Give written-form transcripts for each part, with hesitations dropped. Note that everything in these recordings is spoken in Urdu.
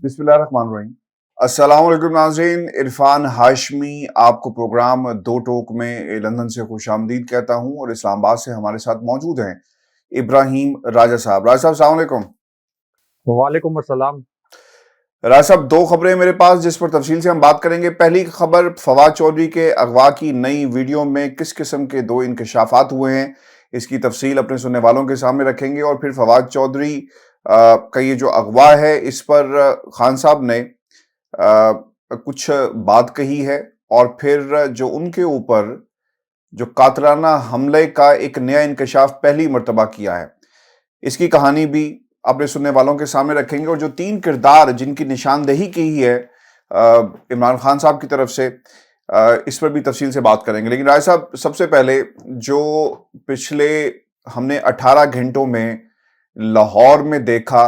بسم اللہ الرحمن الرحیم۔ السلام علیکم ناظرین، عرفان ہاشمی آپ کو پروگرام دو ٹوک میں لندن سے خوش آمدید کہتا ہوں، اور اسلام آباد سے ہمارے ساتھ موجود ہیں ابراہیم راجہ صاحب۔ راجہ صاحب السلام علیکم۔ وعلیکم السلام۔ راجہ صاحب دو خبریں میرے پاس جس پر تفصیل سے ہم بات کریں گے۔ پہلی خبر، فواد چودھری کے اغوا کی نئی ویڈیو میں کس قسم کے دو انکشافات ہوئے ہیں، اس کی تفصیل اپنے سننے والوں کے سامنے رکھیں گے۔ اور پھر فواد چودھری کا یہ جو اغوا ہے اس پر خان صاحب نے کچھ بات کہی ہے، اور پھر جو ان کے اوپر جو قاتلانہ حملے کا ایک نیا انکشاف پہلی مرتبہ کیا ہے، اس کی کہانی بھی اپنے سننے والوں کے سامنے رکھیں گے۔ اور جو تین کردار جن کی نشاندہی کی ہے عمران خان صاحب کی طرف سے، اس پر بھی تفصیل سے بات کریں گے۔ لیکن رائے صاحب، سب سے پہلے جو پچھلے ہم نے 18 گھنٹوں میں لاہور میں دیکھا،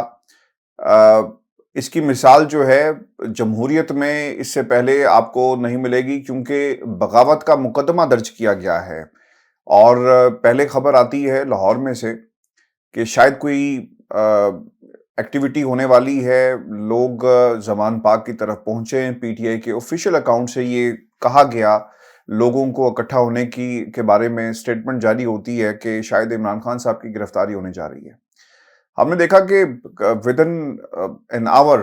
اس کی مثال جو ہے جمہوریت میں اس سے پہلے آپ کو نہیں ملے گی، کیونکہ بغاوت کا مقدمہ درج کیا گیا ہے۔ اور پہلے خبر آتی ہے لاہور میں سے کہ شاید کوئی ایکٹیویٹی ہونے والی ہے، لوگ زمان پاک کی طرف پہنچے ہیں۔ پی ٹی آئی کے آفیشیل اکاؤنٹ سے یہ کہا گیا، لوگوں کو اکٹھا ہونے کے بارے میں سٹیٹمنٹ جاری ہوتی ہے کہ شاید عمران خان صاحب کی گرفتاری ہونے جا رہی ہے۔ ہم نے دیکھا کہ ودن این آور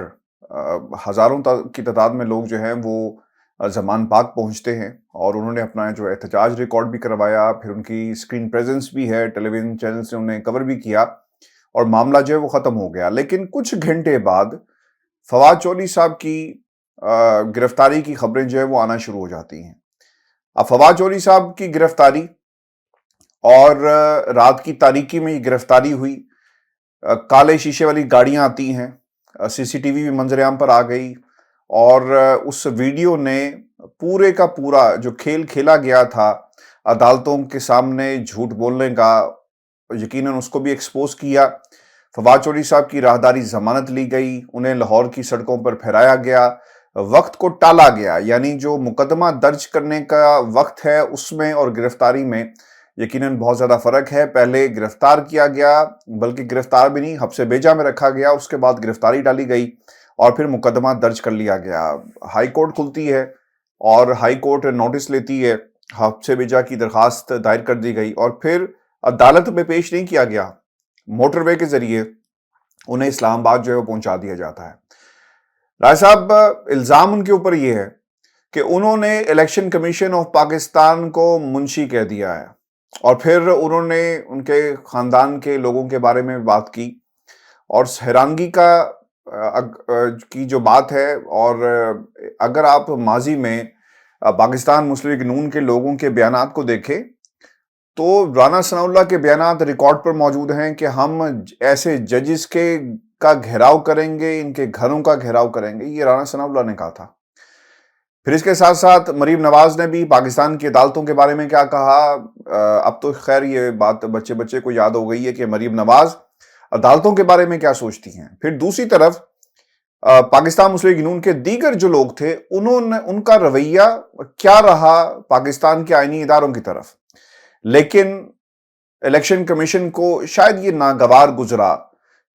ہزاروں کی تعداد میں لوگ جو ہیں وہ زمان پاک پہنچتے ہیں، اور انہوں نے اپنا جو احتجاج ریکارڈ بھی کروایا، پھر ان کی اسکرین پریزنس بھی ہے، ٹیلی ویژن چینلز نے انہیں کور بھی کیا، اور معاملہ جو ہے وہ ختم ہو گیا۔ لیکن کچھ گھنٹے بعد فواد چودھری صاحب کی گرفتاری کی خبریں جو ہے وہ آنا شروع ہو جاتی ہیں۔ اب فواد چودھری صاحب کی گرفتاری، اور رات کی تاریکی میں یہ گرفتاری ہوئی، کالے شیشے والی گاڑیاں آتی ہیں، سی سی ٹی وی بھی منظر عام پر آ گئی، اور اس ویڈیو نے پورے کا پورا جو کھیل کھیلا گیا تھا عدالتوں کے سامنے جھوٹ بولنے کا، یقیناً اس کو بھی ایکسپوز کیا۔ فواد چودھری صاحب کی راہداری ضمانت لی گئی، انہیں لاہور کی سڑکوں پر پھیرایا گیا، وقت کو ٹالا گیا، یعنی جو مقدمہ درج کرنے کا وقت ہے اس میں اور گرفتاری میں یقیناً بہت زیادہ فرق ہے۔ پہلے گرفتار کیا گیا، بلکہ گرفتار بھی نہیں، حبس بیجا میں رکھا گیا، اس کے بعد گرفتاری ڈالی گئی، اور پھر مقدمہ درج کر لیا گیا۔ ہائی کورٹ کھلتی ہے، اور ہائی کورٹ نوٹس لیتی ہے، حبس بیجا کی درخواست دائر کر دی گئی، اور پھر عدالت میں پیش نہیں کیا گیا، موٹر وے کے ذریعے انہیں اسلام آباد جو ہے وہ پہنچا دیا جاتا ہے۔ رائے صاحب، الزام ان کے اوپر یہ ہے کہ انہوں نے الیکشن کمیشن آف پاکستان کو منشی کہہ دیا ہے، اور پھر انہوں نے ان کے خاندان کے لوگوں کے بارے میں بات کی، اور حیرانگی کی جو بات ہے، اور اگر آپ ماضی میں پاکستان مسلم لیگ نون کے لوگوں کے بیانات کو دیکھیں تو رانا ثناء اللہ کے بیانات ریکارڈ پر موجود ہیں کہ ہم ایسے ججز کا گھیراؤ کریں گے، ان کے گھروں کا گھیراؤ کریں گے، یہ رانا ثناء اللہ نے کہا تھا۔ پھر اس کے ساتھ ساتھ مریم نواز نے بھی پاکستان کی عدالتوں کے بارے میں کیا کہا۔ اب تو خیر یہ بات بچے کو یاد ہو گئی ہے کہ مریم نواز عدالتوں کے بارے میں کیا سوچتی ہیں۔ پھر دوسری طرف پاکستان مسلم لیگ نون کے دیگر جو لوگ تھے، ان کا رویہ کیا رہا پاکستان کے آئینی اداروں کی طرف۔ لیکن الیکشن کمیشن کو شاید یہ ناگوار گزرا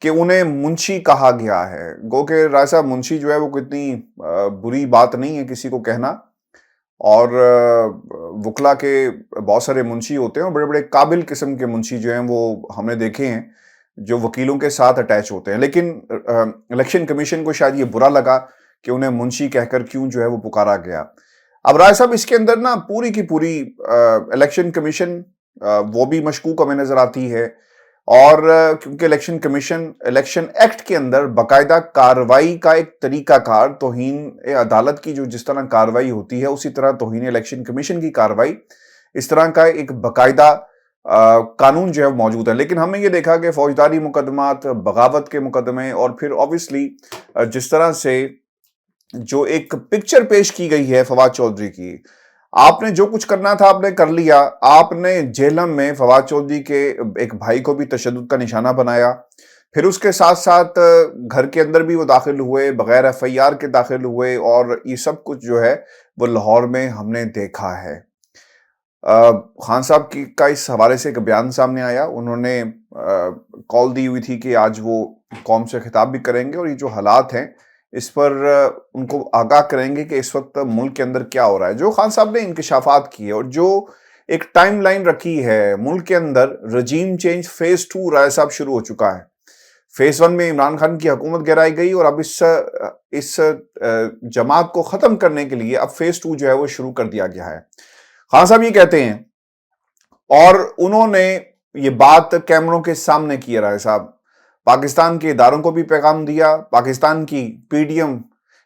کہ انہیں منشی کہا گیا ہے۔ گو کہ رائے صاحب، منشی جو ہے وہ کتنی بری بات نہیں ہے کسی کو کہنا، اور وکلا کے بہت سارے منشی ہوتے ہیں، اور بڑے بڑے قابل قسم کے منشی جو ہیں وہ ہم نے دیکھے ہیں جو وکیلوں کے ساتھ اٹیچ ہوتے ہیں۔ لیکن الیکشن کمیشن کو شاید یہ برا لگا کہ انہیں منشی کہہ کر کیوں جو ہے وہ پکارا گیا۔ اب رائے صاحب، اس کے اندر نا پوری کی پوری الیکشن کمیشن وہ بھی مشکوک ہمیں نظر آتی ہے، اور کیونکہ الیکشن کمیشن الیکشن ایکٹ کے اندر باقاعدہ کارروائی کا ایک طریقہ کار، توہین عدالت کی جو جس طرح کارروائی ہوتی ہے اسی طرح توہین الیکشن کمیشن کی کارروائی، اس طرح کا ایک باقاعدہ قانون جو ہے موجود ہے۔ لیکن ہم نے یہ دیکھا کہ فوجداری مقدمات، بغاوت کے مقدمے، اور پھر آبویسلی جس طرح سے جو ایک پکچر پیش کی گئی ہے فواد چودھری کی، آپ نے جو کچھ کرنا تھا آپ نے کر لیا۔ آپ نے جہلم میں فواد چودھری کے ایک بھائی کو بھی تشدد کا نشانہ بنایا، پھر اس کے ساتھ ساتھ گھر کے اندر بھی وہ داخل ہوئے، بغیر ایف آئی آر کے داخل ہوئے، اور یہ سب کچھ جو ہے وہ لاہور میں ہم نے دیکھا ہے۔ خان صاحب کا اس حوالے سے ایک بیان سامنے آیا، انہوں نے کال دی ہوئی تھی کہ آج وہ قوم سے خطاب بھی کریں گے، اور یہ جو حالات ہیں اس پر ان کو آگاہ کریں گے کہ اس وقت ملک کے اندر کیا ہو رہا ہے. جو خان صاحب نے انکشافات کیے اور جو ایک ٹائم لائن رکھی ہے ملک کے اندر، رجیم چینج فیز 2 رائے صاحب شروع ہو چکا ہے. فیز 1 میں عمران خان کی حکومت گرائی گئی اور اب اس جماعت کو ختم کرنے کے لیے اب فیز 2 جو ہے وہ شروع کر دیا گیا ہے. خان صاحب یہ کہتے ہیں اور انہوں نے یہ بات کیمروں کے سامنے کی ہے. رائے صاحب پاکستان کے اداروں کو بھی پیغام دیا، پاکستان کی پی ڈی ایم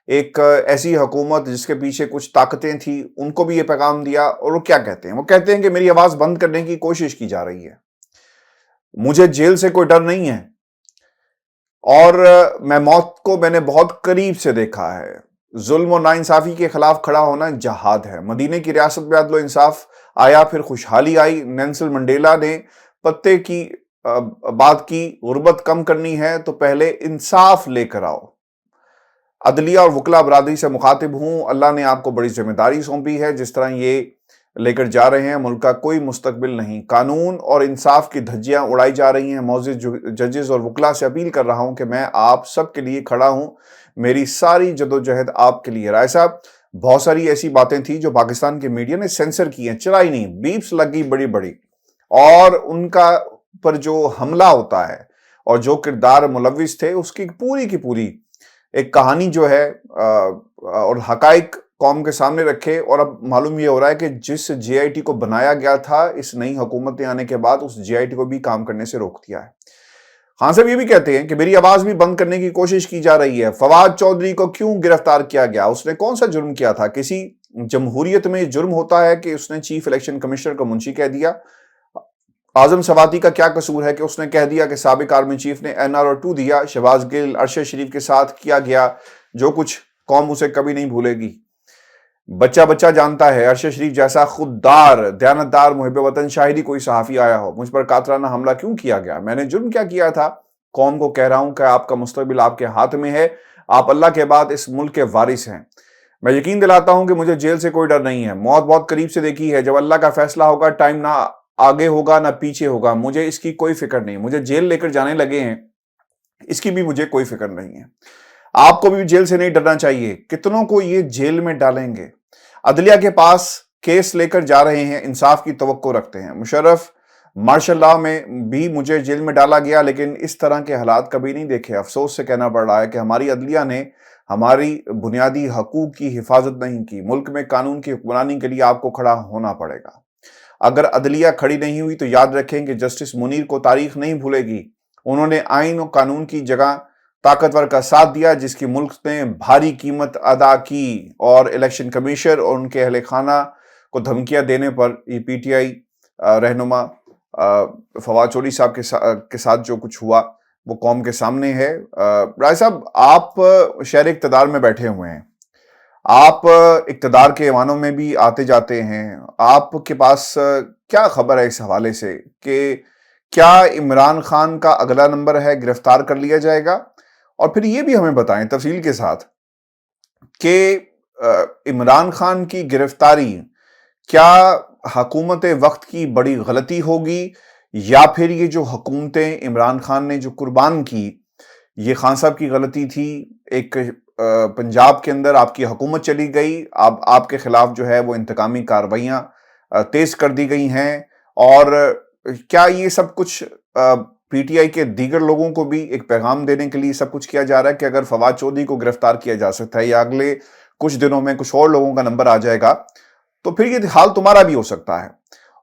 ایک ایسی حکومت جس کے پیچھے کچھ طاقتیں تھیں ان کو بھی یہ پیغام دیا. اور وہ کیا کہتے ہیں؟ وہ کہتے ہیں کہ میری آواز بند کرنے کی کوشش کی جا رہی ہے، مجھے جیل سے کوئی ڈر نہیں ہے اور میں موت کو میں نے بہت قریب سے دیکھا ہے. ظلم و ناانصافی کے خلاف کھڑا ہونا جہاد ہے. مدینے کی ریاست میں عدل و انصاف آیا، پھر خوشحالی آئی. نیلسن منڈیلا نے پتے کی بات کی، غربت کم کرنی ہے تو پہلے انصاف لے کر آؤ. عدلیہ اور وکلا برادری سے مخاطب ہوں، اللہ نے آپ کو بڑی ذمہ داری سونپی ہے. جس طرح یہ لے کر جا رہے ہیں ملک کا کوئی مستقبل نہیں. قانون اور انصاف کی دھجیاں اڑائی جا رہی ہیں. معزز ججز اور وکلا سے اپیل کر رہا ہوں کہ میں آپ سب کے لیے کھڑا ہوں، میری ساری جدوجہد آپ کے لیے. رائے صاحب بہت ساری ایسی باتیں تھیں جو پاکستان کے میڈیا نے سینسر کی ہیں، چلائی نہیں، بیپس لگ گئی بڑی بڑی، اور ان کا پر جو حملہ ہوتا ہے اور جو کردار ملوث تھے اس کی پوری ایک کہانی جو ہے اور حقائق قوم کے سامنے رکھے. اور اب معلوم یہ ہو رہا ہے کہ جس جے آئی ٹی کو بنایا گیا تھا اس نئی حکومت نے آنے کے بعد اس جے آئی ٹی کو بھی کام کرنے سے روک دیا ہے. خان صاحب یہ بھی کہتے ہیں کہ میری آواز بھی بند کرنے کی کوشش کی جا رہی ہے. فواد چودھری کو کیوں گرفتار کیا گیا؟ اس نے کون سا جرم کیا تھا؟ کسی جمہوریت میں جرم ہوتا ہے کہ اس نے چیف الیکشن کمشنر کو منشی کہہ دیا؟ اعظم سواتی کا کیا قصور ہے کہ اس نے کہہ دیا کہ سابق آرمی چیف نے NRO 2 دیا؟ شہباز گل، ارشد شریف کے ساتھ کیا گیا جو کچھ قوم اسے کبھی نہیں بھولے گی. بچہ جانتا ہے ارشد شریف جیسا خوددار، دیانتدار، محب وطن شاہدی کوئی صحافی آیا ہو. مجھ پر قاتلانہ حملہ کیوں کیا گیا؟ میں نے جرم کیا کیا تھا؟ قوم کو کہہ رہا ہوں کہ آپ کا مستقبل آپ کے ہاتھ میں ہے. آپ اللہ کے بعد اس ملک کے وارث ہیں. میں یقین دلاتا ہوں کہ مجھے جیل سے کوئی ڈر نہیں ہے. موت بہت قریب سے دیکھی ہے. جب اللہ کا فیصلہ ہوگا، ٹائم نہ آگے ہوگا نہ پیچھے ہوگا. مجھے اس کی کوئی فکر نہیں. مجھے جیل لے کر جانے لگے ہیں، اس کی بھی مجھے کوئی فکر نہیں ہے. آپ کو بھی جیل سے نہیں ڈرنا چاہیے. کتنوں کو یہ جیل میں ڈالیں گے؟ عدلیہ کے پاس کیس لے کر جا رہے ہیں، انصاف کی توقع رکھتے ہیں. مشرف مارشل لاء میں بھی مجھے جیل میں ڈالا گیا لیکن اس طرح کے حالات کبھی نہیں دیکھے. افسوس سے کہنا پڑ رہا ہے کہ ہماری عدلیہ نے ہماری بنیادی حقوق کی حفاظت نہیں کی. ملک میں قانون کی حکمرانی کے لیے آپ کو کھڑا ہونا پڑے گا. اگر عدلیہ کھڑی نہیں ہوئی تو یاد رکھیں کہ جسٹس منیر کو تاریخ نہیں بھولے گی. انہوں نے آئین و قانون کی جگہ طاقتور کا ساتھ دیا جس کی ملک نے بھاری قیمت ادا کی. اور الیکشن کمیشنر اور ان کے اہل خانہ کو دھمکیاں دینے پر یہ پی ٹی آئی رہنما فواد چودھری صاحب کے ساتھ جو کچھ ہوا وہ قوم کے سامنے ہے. رائے صاحب آپ شہر اقتدار میں بیٹھے ہوئے ہیں، آپ اقتدار کے ایوانوں میں بھی آتے جاتے ہیں. آپ کے پاس کیا خبر ہے اس حوالے سے کہ کیا عمران خان کا اگلا نمبر ہے، گرفتار کر لیا جائے گا؟ اور پھر یہ بھی ہمیں بتائیں تفصیل کے ساتھ کہ عمران خان کی گرفتاری کیا حکومت وقت کی بڑی غلطی ہوگی یا پھر یہ جو حکومتیں عمران خان نے جو قربان کی یہ خان صاحب کی غلطی تھی؟ ایک پنجاب کے اندر آپ کی حکومت چلی گئی، اب آپ کے خلاف جو ہے وہ انتقامی کارروائیاں تیز کر دی گئی ہیں. اور کیا یہ سب کچھ پی ٹی آئی کے دیگر لوگوں کو بھی ایک پیغام دینے کے لیے سب کچھ کیا جا رہا ہے کہ اگر فواد چودھری کو گرفتار کیا جا سکتا ہے یا اگلے کچھ دنوں میں کچھ اور لوگوں کا نمبر آ جائے گا تو پھر یہ حال تمہارا بھی ہو سکتا ہے؟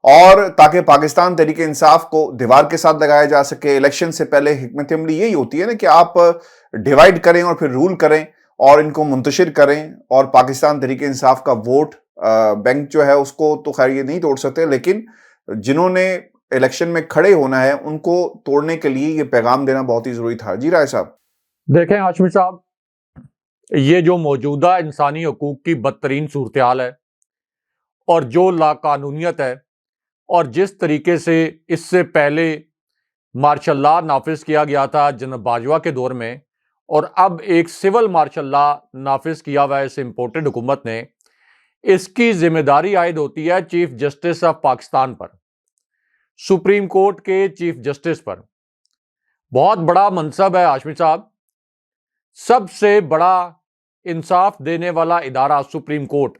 اور تاکہ پاکستان تحریک انصاف کو دیوار کے ساتھ لگایا جا سکے، الیکشن سے پہلے حکمت عملی یہی ہوتی ہے نا کہ آپ ڈیوائیڈ کریں اور پھر رول کریں اور ان کو منتشر کریں. اور پاکستان تحریک انصاف کا ووٹ بینک جو ہے اس کو تو خیر یہ نہیں توڑ سکتے، لیکن جنہوں نے الیکشن میں کھڑے ہونا ہے ان کو توڑنے کے لیے یہ پیغام دینا بہت ہی ضروری تھا. جی رائے صاحب. دیکھیں ہاشمی صاحب، یہ جو موجودہ انسانی حقوق کی بدترین صورتحال ہے اور جو لاقانونیت ہے اور جس طریقے سے اس سے پہلے مارشل لاء نافذ کیا گیا تھا جناب باجوہ کے دور میں اور اب ایک سول مارشل لاء نافذ کیا ہوا ہے اس امپورٹڈ حکومت نے، اس کی ذمہ داری عائد ہوتی ہے chief justice of Pakistan per, supreme court کے چیف جسٹس پر. بہت بڑا منصب ہے ہاشمی صاحب سب سے بڑا انصاف دینے والا ادارہ سپریم کورٹ،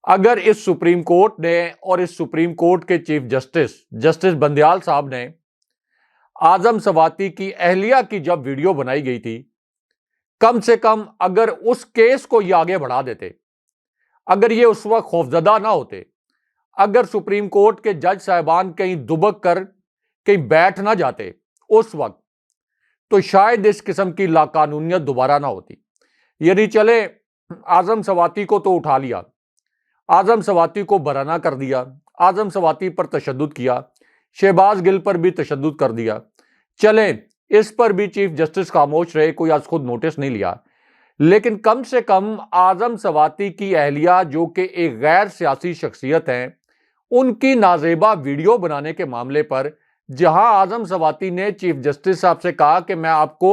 اگر اس سپریم کورٹ نے اور اس سپریم کورٹ کے چیف جسٹس بندیال صاحب نے اعظم سواتی کی اہلیہ کی جب ویڈیو بنائی گئی تھی، کم سے کم اگر اس کیس کو یہ آگے بڑھا دیتے، اگر یہ اس وقت خوفزدہ نہ ہوتے، اگر سپریم کورٹ کے جج صاحبان کہیں دبک کر کہیں بیٹھ نہ جاتے اس وقت، تو شاید اس قسم کی لاقانونیت دوبارہ نہ ہوتی۔ یعنی چلے اعظم سواتی کو تو اٹھا لیا، اعظم سواتی کو برہنہ کر دیا، اعظم سواتی پر تشدد کیا، شہباز گل پر بھی تشدد کر دیا، چلیں اس پر بھی چیف جسٹس خاموش رہے، کوئی آج خود نوٹس نہیں لیا، لیکن کم سے کم اعظم سواتی کی اہلیہ جو کہ ایک غیر سیاسی شخصیت ہیں، ان کی نازیبہ ویڈیو بنانے کے معاملے پر جہاں اعظم سواتی نے چیف جسٹس صاحب سے کہا کہ میں آپ کو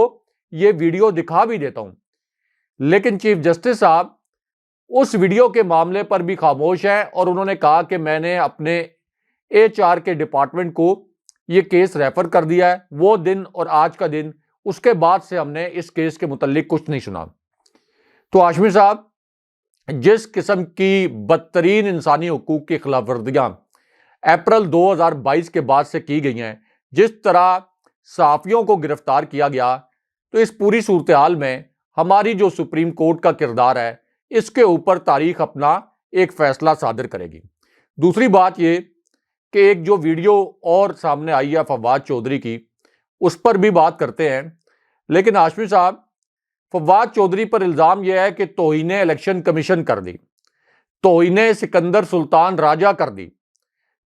یہ ویڈیو دکھا بھی دیتا ہوں، لیکن چیف جسٹس صاحب اس ویڈیو کے معاملے پر بھی خاموش ہیں اور انہوں نے کہا کہ میں نے اپنے HR کے ڈپارٹمنٹ کو یہ کیس ریفر کر دیا ہے، وہ دن اور آج کا دن، اس کے بعد سے ہم نے اس کیس کے متعلق کچھ نہیں سنا۔ تو ہاشمی صاحب، جس قسم کی بدترین انسانی حقوق کی خلاف ورزیاں اپریل 2022 کے بعد سے کی گئی ہیں، جس طرح صحافیوں کو گرفتار کیا گیا، تو اس پوری صورتحال میں ہماری جو سپریم کورٹ کا کردار ہے، اس کے اوپر تاریخ اپنا ایک فیصلہ صادر کرے گی۔ دوسری بات یہ کہ ایک جو ویڈیو اور سامنے آئی ہے فواد چودھری کی، اس پر بھی بات کرتے ہیں، لیکن ہاشمی صاحب، فواد چودھری پر الزام یہ ہے کہ توہین الیکشن کمیشن کر دی، توہین سکندر سلطان راجہ کر دی،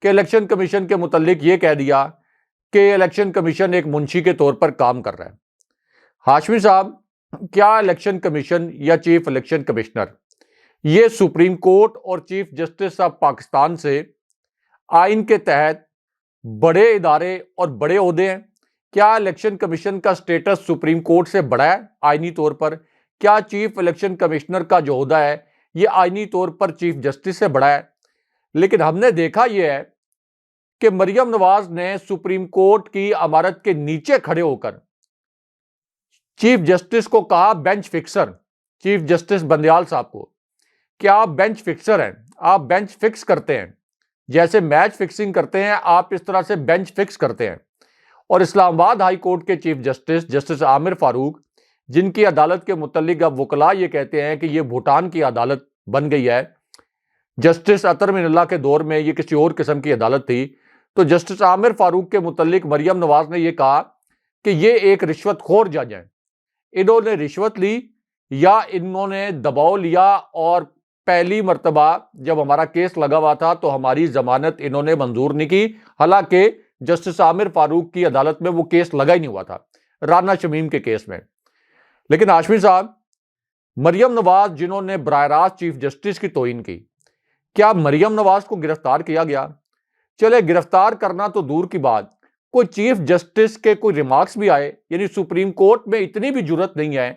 کہ الیکشن کمیشن کے متعلق یہ کہہ دیا کہ الیکشن کمیشن ایک منشی کے طور پر کام کر رہا ہے۔ ہاشمی صاحب، کیا الیکشن کمیشن یا چیف الیکشن کمشنر یہ سپریم کورٹ اور چیف جسٹس آف پاکستان سے آئین کے تحت بڑے ادارے اور بڑے عہدے ہیں؟ کیا الیکشن کمیشن کا سٹیٹس سپریم کورٹ سے بڑا ہے آئینی طور پر؟ کیا چیف الیکشن کمشنر کا جو عہدہ ہے یہ آئینی طور پر چیف جسٹس سے بڑا ہے؟ لیکن ہم نے دیکھا یہ ہے کہ مریم نواز نے سپریم کورٹ کی عمارت کے نیچے کھڑے ہو کر چیف جسٹس کو کہا bench fixer, chief justice Bandial صاحب کو، کہ آپ بینچ فکسر ہیں، آپ بینچ فکس کرتے ہیں، جیسے میچ فکسنگ کرتے ہیں آپ اس طرح سے بینچ فکس کرتے ہیں۔ اور اسلام آباد ہائی کورٹ کے چیف جسٹس عامر فاروق، جن کی عدالت کے متعلق اب وکلاء یہ کہتے ہیں کہ یہ بھوٹان کی عدالت بن گئی ہے، جسٹس اطہر من اللہ کے دور میں یہ کسی اور قسم کی عدالت تھی، تو جسٹس عامر فاروق کے متعلق مریم نواز نے یہ کہا کہ یہ ایک رشوت خور جج ہیں، انہوں نے رشوت لی یا انہوں نے دباؤ لیا، اور پہلی مرتبہ جب ہمارا کیس لگا ہوا تھا تو ہماری ضمانت انہوں نے منظور نہیں کی، حالانکہ جسٹس عامر فاروق کی عدالت میں وہ کیس لگا ہی نہیں ہوا تھا، رانا شمیم کے کیس میں۔ لیکن ہاشمی صاحب، مریم نواز جنہوں نے براہ راست چیف جسٹس کی توہین کی، کیا مریم نواز کو گرفتار کیا گیا؟ چلے گرفتار کرنا تو دور کی بات، کوئی چیف جسٹس کے کوئی ریمارکس بھی آئے؟ یعنی سپریم کورٹ میں اتنی بھی جرت نہیں ہے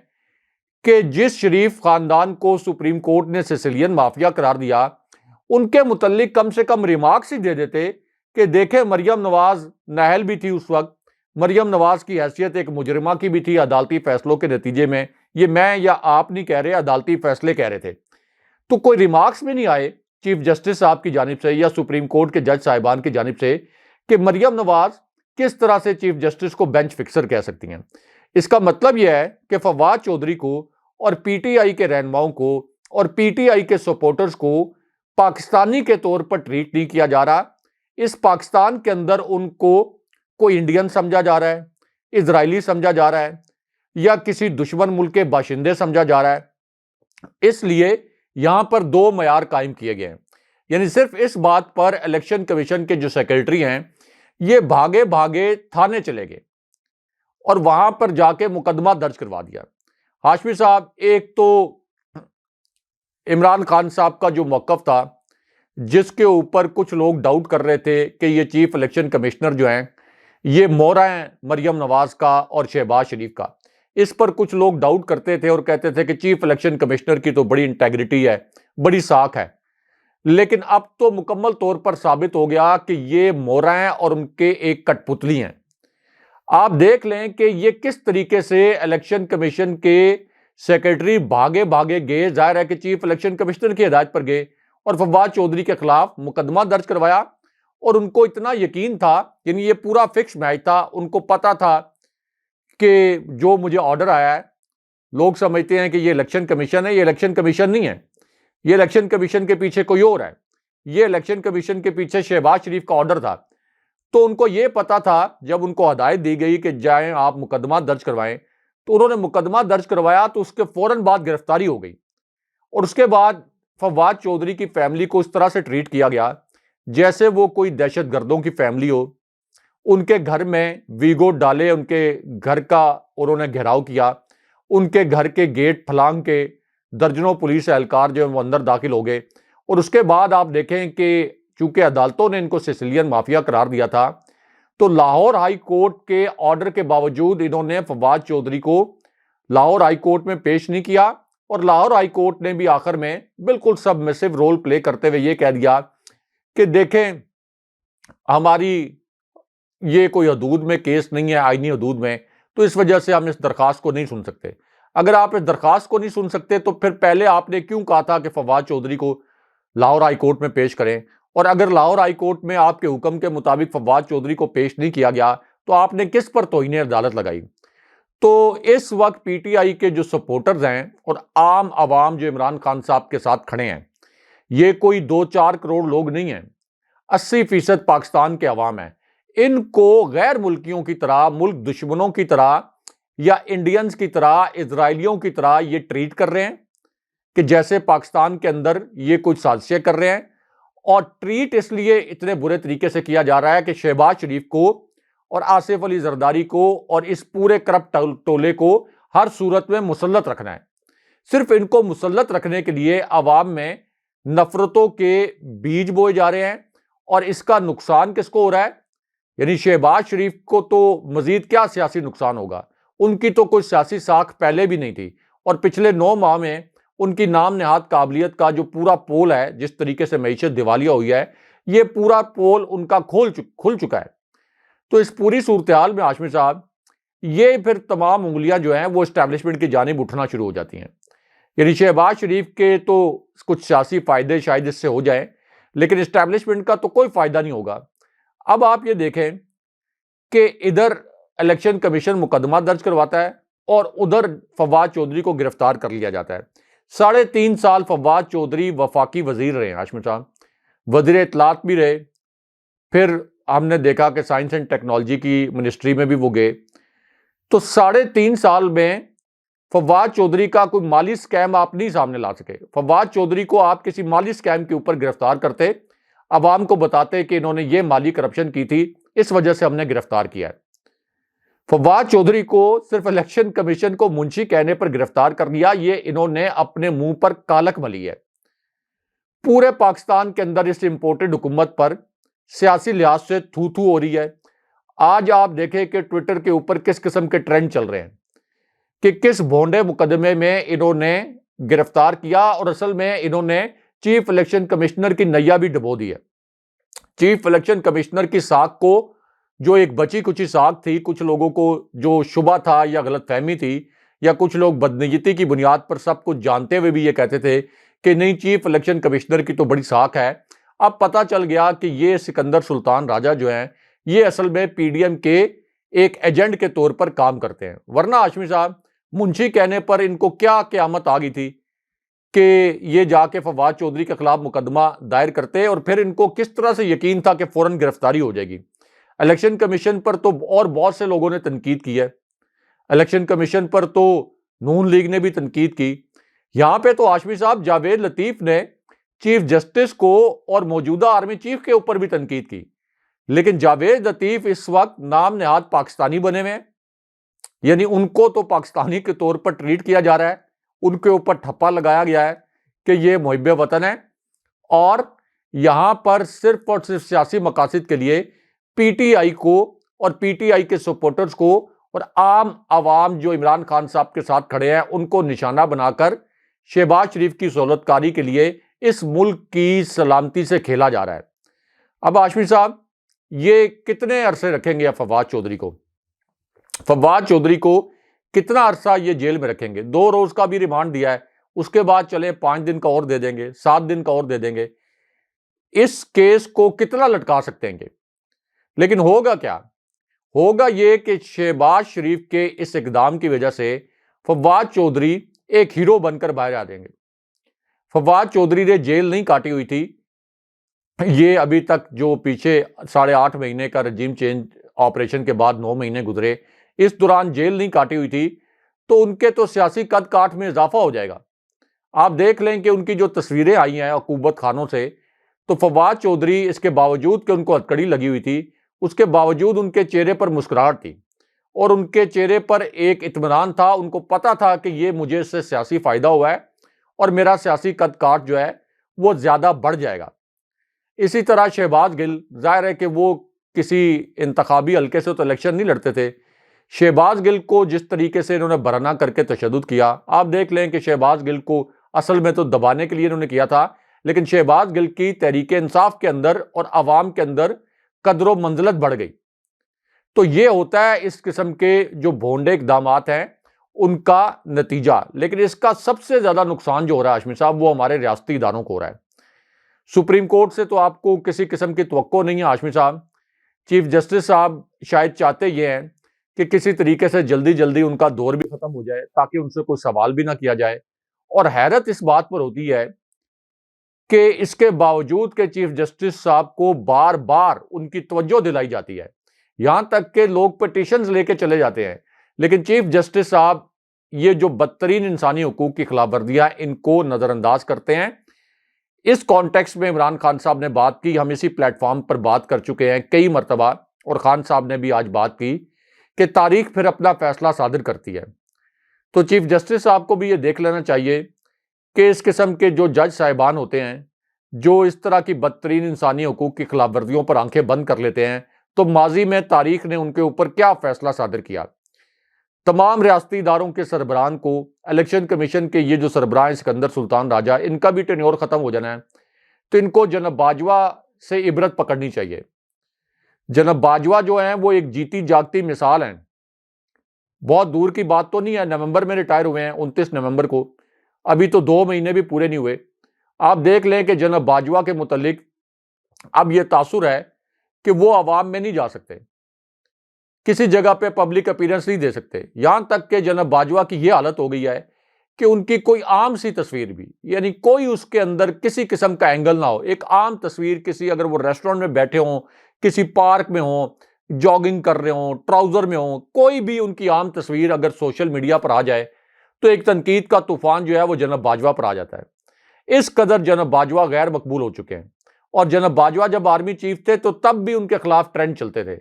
کہ جس شریف خاندان کو سپریم کورٹ نے سیسیلین مافیا قرار دیا، ان کے متعلق کم سے کم ریمارکس ہی دے دیتے کہ دیکھیں مریم نواز نااہل بھی تھی اس وقت، مریم نواز کی حیثیت ایک مجرمہ کی بھی تھی عدالتی فیصلوں کے نتیجے میں، یہ میں یا آپ نہیں کہہ رہے، عدالتی فیصلے کہہ رہے تھے، تو کوئی ریمارکس بھی نہیں آئے چیف جسٹس صاحب کی جانب سے یا سپریم کورٹ کے جج صاحبان کی جانب سے کہ مریم نواز کس طرح سے چیف جسٹس کو بینچ فکسر کہہ سکتی ہیں۔ اس کا مطلب یہ ہے کہ فواد چودھری کو اور پی ٹی آئی کے رہنماؤں کو اور پی ٹی آئی کے سپورٹرز کو پاکستانی کے طور پر ٹریٹ نہیں کیا جا رہا، اس پاکستان کے اندر ان کو کوئی انڈین سمجھا جا رہا ہے، اسرائیلی سمجھا جا رہا ہے، یا کسی دشمن ملک کے باشندے سمجھا جا رہا ہے۔ اس لیے یہاں پر دو معیار قائم کیے گئے ہیں، یعنی صرف اس بات پر الیکشن کمیشن کے جو سیکرٹری ہیں یہ بھاگے بھاگے تھانے چلے گئے اور وہاں پر جا کے مقدمہ درج کروا دیا۔ ہاشمی صاحب، ایک تو عمران خان صاحب کا جو موقف تھا، جس کے اوپر کچھ لوگ ڈاؤٹ کر رہے تھے کہ یہ چیف الیکشن کمشنر جو ہیں یہ مورا ہیں مریم نواز کا اور شہباز شریف کا، اس پر کچھ لوگ ڈاؤٹ کرتے تھے اور کہتے تھے کہ چیف الیکشن کمشنر کی تو بڑی انٹیگریٹی ہے، بڑی ساکھ ہے، لیکن اب تو مکمل طور پر ثابت ہو گیا کہ یہ مورا ہیں اور ان کے ایک کٹ پتلی ہیں۔ آپ دیکھ لیں کہ یہ کس طریقے سے الیکشن کمیشن کے سیکرٹری بھاگے گئے، ظاہر ہے کہ چیف الیکشن کمشنر کی ہدایت پر گئے اور فواد چودھری کے خلاف مقدمہ درج کروایا، اور ان کو اتنا یقین تھا، یعنی یہ پورا فکس میچ تھا، ان کو پتا تھا کہ جو مجھے آرڈر آیا ہے، لوگ سمجھتے ہیں کہ یہ الیکشن کمیشن ہے، یہ الیکشن کمیشن نہیں ہے، یہ الیکشن کمیشن کے پیچھے کوئی اور ہے، یہ الیکشن کمیشن کے پیچھے شہباز شریف کا آرڈر تھا۔ تو ان کو یہ پتا تھا، جب ان کو ہدایت دی گئی کہ جائیں آپ مقدمہ درج کروائیں، تو انہوں نے مقدمہ درج کروایا، تو اس کے فوراً بعد گرفتاری ہو گئی، اور اس کے بعد فواد چودھری کی فیملی کو اس طرح سے ٹریٹ کیا گیا جیسے وہ کوئی دہشت گردوں کی فیملی ہو۔ ان کے گھر میں ویگو ڈالے، ان کے گھر کا انہوں نے گھیراؤ کیا، ان کے گھر کے گیٹ پھلانگ کے درجنوں پولیس اہلکار جو ہیں وہ اندر داخل ہو گئے، اور اس کے بعد آپ دیکھیں کہ چونکہ عدالتوں نے ان کو سیسیلین مافیا قرار دیا تھا، تو لاہور ہائی کورٹ کے آرڈر کے باوجود انہوں نے فواد چودھری کو لاہور ہائی کورٹ میں پیش نہیں کیا، اور لاہور ہائی کورٹ نے بھی آخر میں بالکل سبمسو رول پلے کرتے ہوئے یہ کہہ دیا کہ دیکھیں ہماری یہ کوئی حدود میں کیس نہیں ہے، آئینی حدود میں، تو اس وجہ سے ہم اس درخواست کو نہیں سن سکتے۔ اگر آپ اس درخواست کو نہیں سن سکتے تو پھر پہلے آپ نے کیوں کہا تھا کہ فواد چودھری کو لاہور ہائی کورٹ میں پیش کریں؟ اور اگر لاہور ہائی کورٹ میں آپ کے حکم کے مطابق فواد چودھری کو پیش نہیں کیا گیا تو آپ نے کس پر توہین عدالت لگائی؟ تو اس وقت پی ٹی آئی کے جو سپورٹرز ہیں اور عام عوام جو عمران خان صاحب کے ساتھ کھڑے ہیں، یہ کوئی 2-4 کروڑ لوگ نہیں ہیں، 80% پاکستان کے عوام ہیں۔ ان کو غیر ملکیوں کی طرح، ملک دشمنوں کی طرح یا انڈینز کی طرح، اسرائیلیوں کی طرح یہ ٹریٹ کر رہے ہیں کہ جیسے پاکستان کے اندر یہ کچھ سازشیں کر رہے ہیں، اور ٹریٹ اس لیے اتنے برے طریقے سے کیا جا رہا ہے کہ شہباز شریف کو اور آصف علی زرداری کو اور اس پورے کرپٹ ٹولے کو ہر صورت میں مسلط رکھنا ہے۔ صرف ان کو مسلط رکھنے کے لیے عوام میں نفرتوں کے بیج بوئے جا رہے ہیں، اور اس کا نقصان کس کو ہو رہا ہے؟ یعنی شہباز شریف کو تو مزید کیا سیاسی نقصان ہوگا، ان کی تو کوئی سیاسی ساکھ پہلے بھی نہیں تھی، اور پچھلے 9 ماہ میں ان کی نام نہاد قابلیت کا جو پورا پول ہے، جس طریقے سے معیشت دیوالیہ ہوئی ہے، یہ پورا پول ان کا کھل چکا ہے۔ تو اس پوری صورتحال میں ہاشمی صاحب، یہ پھر تمام انگلیاں جو ہیں وہ اسٹیبلشمنٹ کی جانب اٹھنا شروع ہو جاتی ہیں۔ یعنی شہباز شریف کے تو کچھ سیاسی فائدے شاید اس سے ہو جائیں، لیکن اسٹیبلشمنٹ کا تو کوئی فائدہ نہیں ہوگا۔ اب آپ یہ دیکھیں کہ ادھر الیکشن کمیشن مقدمہ درج کرواتا ہے اور ادھر فواد چودھری کو گرفتار کر لیا جاتا ہے۔ 3.5 سال فواد چودھری وفاقی وزیر رہے ہیں ہاشمی صاحب، وزیر اطلاعات بھی رہے، پھر ہم نے دیکھا کہ سائنس اینڈ ٹیکنالوجی کی منسٹری میں بھی وہ گئے۔ تو 3.5 سال میں فواد چودھری کا کوئی مالی سکیم آپ نہیں سامنے لا سکے۔ فواد چودھری کو آپ کسی مالی سکیم کے اوپر گرفتار کرتے، عوام کو بتاتے کہ انہوں نے یہ مالی کرپشن کی تھی، اس وجہ سے ہم نے گرفتار کیا ہے۔ فواد چودھری کو صرف الیکشن کمیشن کو منشی کہنے پر گرفتار کر لیا، یہ انہوں نے اپنے منہ پر کالک ملی ہے۔ پورے پاکستان کے اندر اس امپورٹڈ حکومت پر سیاسی لحاظ سے تھو تھو ہو رہی ہے۔ آج آپ دیکھیں کہ ٹویٹر کے اوپر کس قسم کے ٹرینڈ چل رہے ہیں کہ کس بھونڈے مقدمے میں انہوں نے گرفتار کیا، اور اصل میں انہوں نے چیف الیکشن کمشنر کی نیا بھی ڈبو دی ہے۔ چیف الیکشن کمشنر کی ساکھ کو، جو ایک بچی کچی ساکھ تھی، کچھ لوگوں کو جو شبہ تھا یا غلط فہمی تھی، یا کچھ لوگ بدنیتی کی بنیاد پر سب کچھ جانتے ہوئے بھی یہ کہتے تھے کہ نہیں چیف الیکشن کمشنر کی تو بڑی ساکھ ہے، اب پتہ چل گیا کہ یہ سکندر سلطان راجہ جو ہیں یہ اصل میں پی ڈی ایم کے ایک ایجنٹ کے طور پر کام کرتے ہیں۔ ورنہ ہاشمی صاحب، منشی کہنے پر ان کو کیا قیامت آ گئی تھی کہ یہ جا کے فواد چودھری کے خلاف مقدمہ دائر کرتے، اور پھر ان کو کس طرح سے یقین تھا کہ فوراً گرفتاری ہو جائے گی۔ الیکشن کمیشن پر تو اور بہت سے لوگوں نے تنقید کی ہے، الیکشن کمیشن پر تو نون لیگ نے بھی تنقید کی۔ یہاں پہ تو ہاشمی صاحب جاوید لطیف نے چیف جسٹس کو اور موجودہ آرمی چیف کے اوپر بھی تنقید کی، لیکن جاوید لطیف اس وقت نام نہاد پاکستانی بنے ہوئے ہیں، یعنی ان کو تو پاکستانی کے طور پر ٹریٹ کیا جا رہا ہے، ان کے اوپر ٹھپا لگایا گیا ہے کہ یہ محب وطن ہے، اور یہاں پر صرف اور صرف سیاسی مقاصد کے لیے پی ٹی آئی کو اور پی ٹی آئی کے سپورٹرز کو اور عام عوام جو عمران خان صاحب کے ساتھ کھڑے ہیں ان کو نشانہ بنا کر شہباز شریف کی سہولت کاری کے لیے اس ملک کی سلامتی سے کھیلا جا رہا ہے۔ اب ہاشمی صاحب، یہ کتنے عرصے رکھیں گے فواد چودھری کو؟ فواد چودھری کو کتنا عرصہ یہ جیل میں رکھیں گے؟ 2 روز کا بھی ریمانڈ دیا ہے، اس کے بعد چلے 5 دن کا اور دے دیں گے، 7 دن کا اور دے دیں گے، اس کیس کو کتنا لٹکا سکتے ہیں گے؟ لیکن ہوگا کیا؟ ہوگا یہ کہ شہباز شریف کے اس اقدام کی وجہ سے فواد چودھری ایک ہیرو بن کر باہر آ جائیں گے۔ فواد چودھری نے جیل نہیں کاٹی ہوئی تھی، یہ ابھی تک جو پیچھے 8.5 مہینے کا رجیم چینج آپریشن کے بعد 9 مہینے گزرے، اس دوران جیل نہیں کاٹی ہوئی تھی، تو ان کے تو سیاسی قد کاٹ میں اضافہ ہو جائے گا۔ آپ دیکھ لیں کہ ان کی جو تصویریں آئی ہیں عقوبت خانوں سے، تو فواد چودھری اس کے باوجود کہ ان کو ہتھکڑی لگی ہوئی تھی، اس کے باوجود ان کے چہرے پر مسکراہٹ تھی، اور ان کے چہرے پر ایک اطمینان تھا، ان کو پتا تھا کہ یہ مجھے اس سے سیاسی فائدہ ہوا ہے اور میرا سیاسی قد کاٹ جو ہے وہ زیادہ بڑھ جائے گا۔ اسی طرح شہباز گل، ظاہر ہے کہ وہ کسی انتخابی حلقے سے تو الیکشن نہیں لڑتے تھے، شہباز گل کو جس طریقے سے انہوں نے برہنہ کر کے تشدد کیا، آپ دیکھ لیں کہ شہباز گل کو اصل میں تو دبانے کے لیے انہوں نے کیا تھا، لیکن شہباز گل کی تحریک انصاف کے اندر اور عوام کے اندر قدر و منزلت بڑھ گئی۔ تو یہ ہوتا ہے اس قسم کے جو بھونڈے اقدامات ہیں ان کا نتیجہ۔ لیکن اس کا سب سے زیادہ نقصان جو ہو رہا ہے ہاشمی صاحب، وہ ہمارے ریاستی اداروں کو ہو رہا ہے۔ سپریم کورٹ سے تو آپ کو کسی قسم کی توقع نہیں ہے ہاشمی صاحب، چیف جسٹس صاحب شاید چاہتے یہ ہیں کہ کسی طریقے سے جلدی جلدی ان کا دور بھی ختم ہو جائے تاکہ ان سے کوئی سوال بھی نہ کیا جائے۔ اور حیرت اس بات پر ہوتی ہے کہ اس کے باوجود کہ چیف جسٹس صاحب کو بار بار ان کی توجہ دلائی جاتی ہے، یہاں تک کہ لوگ پٹیشنز لے کے چلے جاتے ہیں، لیکن چیف جسٹس صاحب یہ جو بدترین انسانی حقوق کی خلاف ورزیاں ان کو نظر انداز کرتے ہیں۔ اس کانٹیکسٹ میں عمران خان صاحب نے بات کی، ہم اسی پلیٹ فارم پر بات کر چکے ہیں کئی مرتبہ، اور خان صاحب نے بھی آج بات کی کہ تاریخ پھر اپنا فیصلہ صادر کرتی ہے۔ تو چیف جسٹس صاحب کو بھی یہ دیکھ لینا چاہیے کہ اس قسم کے جو جج صاحبان ہوتے ہیں جو اس طرح کی بدترین انسانی حقوق کی خلاف ورزیوں پر آنکھیں بند کر لیتے ہیں، تو ماضی میں تاریخ نے ان کے اوپر کیا فیصلہ صادر کیا۔ تمام ریاستی اداروں کے سربراہان کو، الیکشن کمیشن کے یہ جو سربراہ ہیں سکندر سلطان راجہ، ان کا بھی ٹینیور ختم ہو جانا ہے، تو ان کو جناب باجوہ سے عبرت پکڑنی چاہیے۔ جناب باجوہ جو ہیں وہ ایک جیتی جاگتی مثال ہیں، بہت دور کی بات تو نہیں ہے، نومبر میں ریٹائر ہوئے ہیں 29 نومبر کو، ابھی تو 2 مہینے بھی پورے نہیں ہوئے۔ آپ دیکھ لیں کہ جناب باجوہ کے متعلق اب یہ تاثر ہے کہ وہ عوام میں نہیں جا سکتے، کسی جگہ پہ پبلک اپیرنس نہیں دے سکتے، یہاں تک کہ جناب باجوہ کی یہ حالت ہو گئی ہے کہ ان کی کوئی عام سی تصویر بھی، یعنی کوئی اس کے اندر کسی قسم کا اینگل نہ ہو، ایک عام تصویر کسی، اگر وہ ریسٹورنٹ میں بیٹھے ہوں، کسی پارک میں ہوں، جاگنگ کر رہے ہوں، ٹراؤزر میں ہوں، کوئی بھی ان کی عام تصویر اگر سوشل میڈیا پر آ جائے تو ایک تنقید کا طوفان جو ہے وہ جناب باجوہ پر آ جاتا ہے۔ اس قدر جناب باجوہ غیر مقبول ہو چکے ہیں، اور جناب باجوہ جب آرمی چیف تھے تو تب بھی ان کے خلاف ٹرینڈ چلتے تھے۔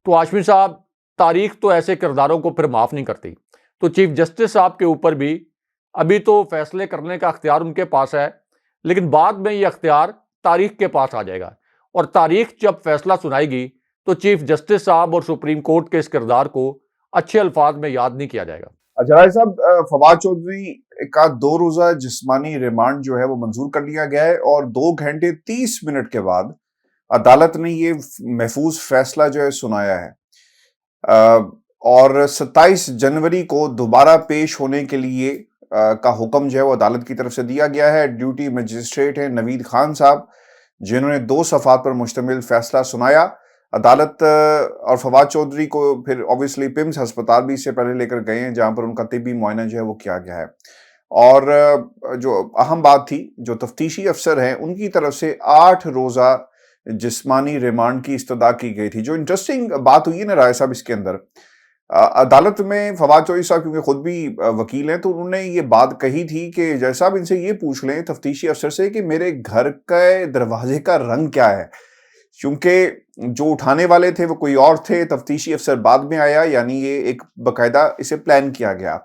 تو ہاشمی صاحب تاریخ تو ایسے کرداروں کو پھر معاف نہیں کرتی، تو چیف جسٹس صاحب کے اوپر بھی ابھی تو فیصلے کرنے کا اختیار ان کے پاس ہے، لیکن بعد میں یہ اختیار تاریخ کے پاس آ جائے گا، اور تاریخ جب فیصلہ سنائے گی تو چیف جسٹس صاحب اور سپریم کورٹ کے اس کردار کو اچھے الفاظ میں یاد نہیں کیا جائے گا۔ اجرائے صاحب، فواد چودھری کا 2 روزہ جسمانی ریمانڈ جو ہے وہ منظور کر لیا گیا ہے، اور 2 گھنٹے 30 منٹ کے بعد عدالت نے یہ محفوظ فیصلہ جو ہے سنایا ہے، اور 27 جنوری کو دوبارہ پیش ہونے کے لیے کا حکم جو ہے وہ عدالت کی طرف سے دیا گیا ہے۔ ڈیوٹی مجسٹریٹ ہیں نوید خان صاحب، جنہوں نے 2 صفحات پر مشتمل فیصلہ سنایا۔ عدالت اور فواد چودھری کو پھر obviously پمس ہسپتال بھی اس سے پہلے لے کر گئے ہیں، جہاں پر ان کا طبی معائنہ جو ہے وہ کیا گیا ہے، اور جو اہم بات تھی، جو تفتیشی افسر ہیں ان کی طرف سے 8 روزہ جسمانی ریمانڈ کی استدعا کی گئی تھی۔ جو انٹرسٹنگ بات ہوئی ہے نا رائے صاحب اس کے اندر، عدالت میں فواد چودھری صاحب کیونکہ خود بھی وکیل ہیں، تو انہوں نے یہ بات کہی تھی کہ جج صاحب ان سے یہ پوچھ لیں تفتیشی افسر سے کہ میرے گھر کے دروازے کا رنگ کیا ہے، کیونکہ جو اٹھانے والے تھے وہ کوئی اور تھے، تفتیشی افسر بعد میں آیا، یعنی یہ ایک باقاعدہ اسے پلان کیا گیا۔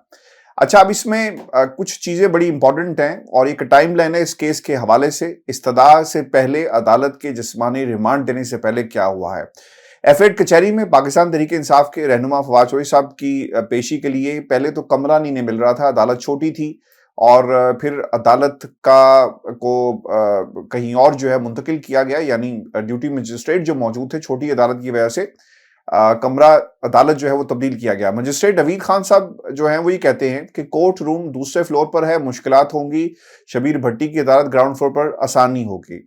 اچھا، اب اس میں کچھ چیزیں بڑی امپورٹنٹ ہیں، اور ایک ٹائم لائن ہے اس کیس کے حوالے سے، استدعا سے پہلے عدالت کے جسمانی ریمانڈ دینے سے پہلے کیا ہوا ہے۔ ایف ایڈ کچہری میں پاکستان تحریک انصاف کے رہنما فواد چودھری صاحب کی پیشی کے لیے پہلے تو کمرہ نہیں مل رہا تھا، عدالت چھوٹی تھی، اور پھر عدالت کو کہیں اور جو ہے منتقل کیا گیا، یعنی ڈیوٹی مجسٹریٹ جو موجود تھے چھوٹی عدالت کی وجہ سے کمرہ عدالت جو ہے وہ تبدیل کیا گیا. مجسٹریٹ نوید خان صاحب جو ہیں وہ یہ کہتے ہیں کہ کورٹ روم دوسرے فلور پر ہے, مشکلات ہوں گی. شبیر بھٹی کی عدالت گراؤنڈ فلور پر, آسانی ہوگی.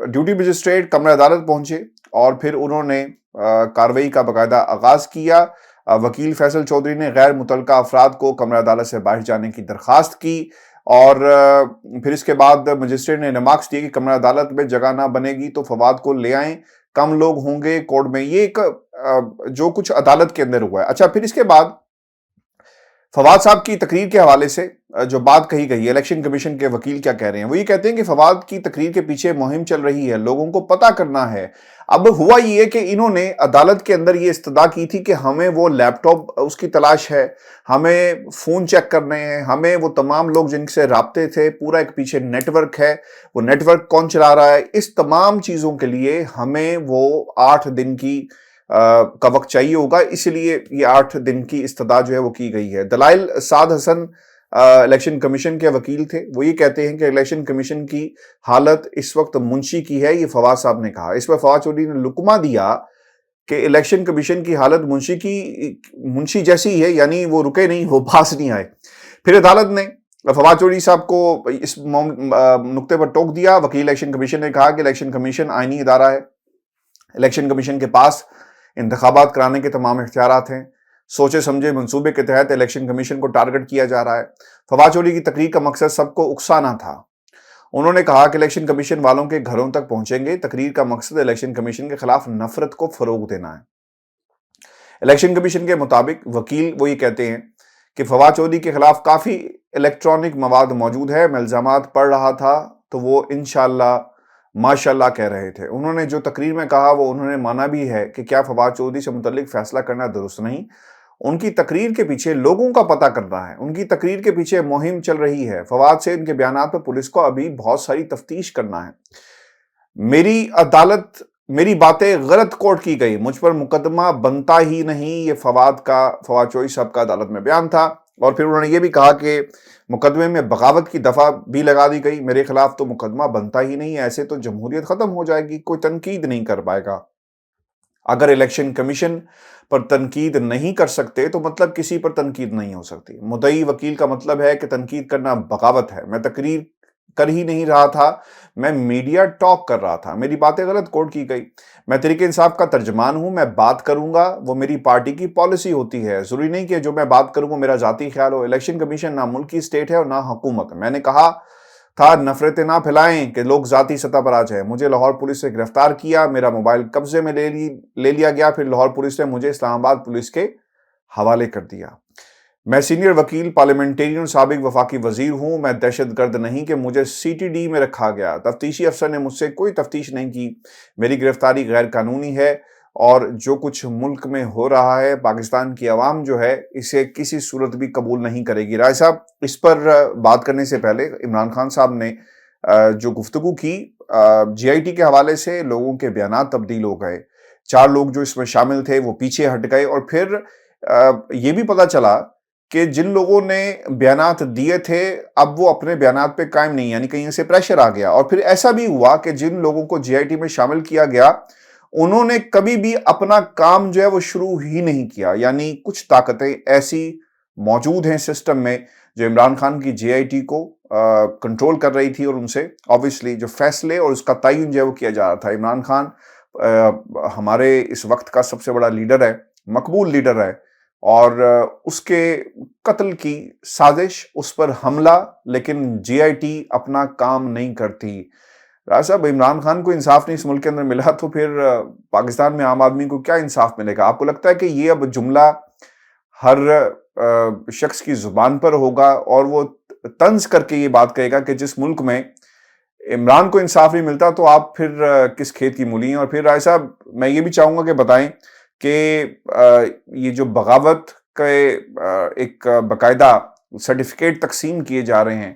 ڈیوٹی مجسٹریٹ کمرہ عدالت پہنچے اور پھر انہوں نے کارروائی کا باقاعدہ آغاز کیا. وکیل فیصل چودھری نے غیر متعلقہ افراد کو کمرہ عدالت سے باہر جانے کی درخواست کی, اور پھر اس کے بعد مجسٹریٹ نے ریمارکس دیے کہ کمرہ عدالت میں جگہ نہ بنے گی تو فواد کو لے آئیں, کم لوگ ہوں گے کورٹ میں. یہ ایک جو کچھ عدالت کے اندر ہوا ہے. اچھا, پھر اس کے بعد فواد صاحب کی تقریر کے حوالے سے جو بات کہی گئی ہے, الیکشن کمیشن کے وکیل کیا کہہ رہے ہیں. وہ یہ کہتے ہیں کہ فواد کی تقریر کے پیچھے مہم چل رہی ہے, لوگوں کو پتہ کرنا ہے. اب ہوا یہ ہے کہ انہوں نے عدالت کے اندر یہ استدعا کی تھی کہ ہمیں وہ لیپ ٹاپ اس کی تلاش ہے, ہمیں فون چیک کرنے ہیں, ہمیں وہ تمام لوگ جن سے رابطے تھے, پورا ایک پیچھے نیٹ ورک ہے, وہ نیٹ ورک کون چلا رہا ہے. اس تمام چیزوں کے لیے ہمیں وہ 8 دن کا وقت چاہیے ہوگا. اس لیے یہ 8 دن کی استدعا جو ہے وہ کی گئی ہے. دلائل سعد حسن الیکشن کمیشن کے وکیل تھے, وہ یہ کہتے ہیں کہ الیکشن کمیشن کی حالت اس وقت منشی کی ہے. یہ فواد صاحب نے کہا. اس پر فواد چودھری نے لکمہ دیا کہ الیکشن کمیشن کی حالت منشی جیسی ہے, یعنی وہ رکے نہیں, وہ پاس نہیں آئے. پھر عدالت نے فواد چودھری صاحب کو اس نقطے پر ٹوک دیا. وکیل الیکشن کمیشن نے کہا کہ الیکشن کمیشن آئینی ادارہ ہے, الیکشن کمیشن کے پاس انتخابات کرانے کے تمام اختیارات ہیں. سوچے سمجھے منصوبے کے تحت الیکشن کمیشن کو ٹارگٹ کیا جا رہا ہے. فواد چودھری کی تقریر کا مقصد سب کو اکسانا تھا. انہوں نے کہا کہ الیکشن کمیشن والوں کے گھروں تک پہنچیں گے. تقریر کا مقصد الیکشن کمیشن کے خلاف نفرت کو فروغ دینا ہے. الیکشن کمیشن کے مطابق وکیل وہ یہ کہتے ہیں کہ فواد چودھری کے خلاف کافی الیکٹرانک مواد موجود ہے. میں الزامات پڑھ رہا تھا تو وہ انشاءاللہ ماشاءاللہ کہہ رہے تھے. انہوں نے جو تقریر میں کہا وہ انہوں نے مانا بھی ہے کہ کیا فواد چودھری سے متعلق فیصلہ کرنا درست نہیں. ان کی تقریر کے پیچھے لوگوں کا پتہ کرنا ہے, ان کی تقریر کے پیچھے مہم چل رہی ہے. فواد سے ان کے بیانات پر پولیس کو ابھی بہت ساری تفتیش کرنا ہے. میری باتیں غلط کوٹ کی گئی, مجھ پر مقدمہ بنتا ہی نہیں. یہ فواد چودھری صاحب کا عدالت میں بیان تھا. اور پھر انہوں نے یہ بھی کہا کہ مقدمے میں بغاوت کی دفعہ بھی لگا دی گئی. میرے خلاف تو مقدمہ بنتا ہی نہیں, ایسے تو جمہوریت ختم ہو جائے گی, کوئی تنقید نہیں کر پائے گا. اگر الیکشن کمیشن پر تنقید نہیں کر سکتے تو مطلب کسی پر تنقید نہیں ہو سکتی. مدعی وکیل کا مطلب ہے کہ تنقید کرنا بغاوت ہے. میں تقریر کر ہی نہیں رہا تھا, میں میڈیا ٹاک کر رہا تھا. میری باتیں غلط کوٹ کی گئی. میں تحریک انصاف کا ترجمان ہوں, میں بات کروں گا, وہ میری پارٹی کی پالیسی ہوتی ہے. ضروری نہیں کہ جو میں بات کروں وہ میرا ذاتی خیال ہو. الیکشن کمیشن نہ ملکی اسٹیٹ ہے اور نہ حکومت. میں نے کہا تھا نفرتیں نہ پھیلائیں کہ لوگ ذاتی سطح پر آ جائیں. مجھے لاہور پولیس سے گرفتار کیا, میرا موبائل قبضے میں لے لیا گیا, پھر لاہور پولیس نے مجھے اسلام آباد پولیس کے حوالے کر دیا. میں سینئر وکیل پارلیمنٹیرین سابق وفاقی وزیر ہوں. میں دہشت گرد نہیں کہ مجھے سی ٹی ڈی میں رکھا گیا. تفتیشی افسر نے مجھ سے کوئی تفتیش نہیں کی. میری گرفتاری غیر قانونی ہے اور جو کچھ ملک میں ہو رہا ہے پاکستان کی عوام جو ہے اسے کسی صورت بھی قبول نہیں کرے گی. رائے صاحب, اس پر بات کرنے سے پہلے عمران خان صاحب نے جو گفتگو کی جی آئی ٹی کے حوالے سے, لوگوں کے بیانات تبدیل ہو گئے. 4 لوگ جو اس میں شامل تھے وہ پیچھے ہٹ گئے, اور پھر یہ بھی پتا چلا کہ جن لوگوں نے بیانات دیے تھے اب وہ اپنے بیانات پہ قائم نہیں, یعنی کہیں سے پریشر آ گیا. اور پھر ایسا بھی ہوا کہ جن لوگوں کو جی آئی ٹی میں شامل کیا گیا انہوں نے کبھی بھی اپنا کام جو ہے وہ شروع ہی نہیں کیا. یعنی کچھ طاقتیں ایسی موجود ہیں سسٹم میں جو عمران خان کی جے آئی ٹی کو کنٹرول کر رہی تھی, اور ان سے obviously جو فیصلے اور اس کا تعین جو ہے وہ کیا جا رہا تھا. عمران خان ہمارے اس وقت کا سب سے بڑا لیڈر ہے, مقبول لیڈر ہے, اور اس کے قتل کی سازش, اس پر حملہ, لیکن جے آئی ٹی اپنا کام نہیں کرتی. راج صاحب, عمران خان کو انصاف نہیں اس ملک کے اندر ملا تو پھر پاکستان میں عام آدمی کو کیا انصاف ملے گا؟ آپ کو لگتا ہے کہ یہ اب جملہ ہر شخص کی زبان پر ہوگا اور وہ طنز کر کے یہ بات کہے گا کہ جس ملک میں عمران کو انصاف نہیں ملتا تو آپ پھر کس کھیت کی مولی ہیں؟ اور پھر رائے صاحب, میں یہ بھی چاہوں گا کہ بتائیں کہ یہ جو بغاوت کے ایک باقاعدہ سرٹیفکیٹ تقسیم کیے جا رہے ہیں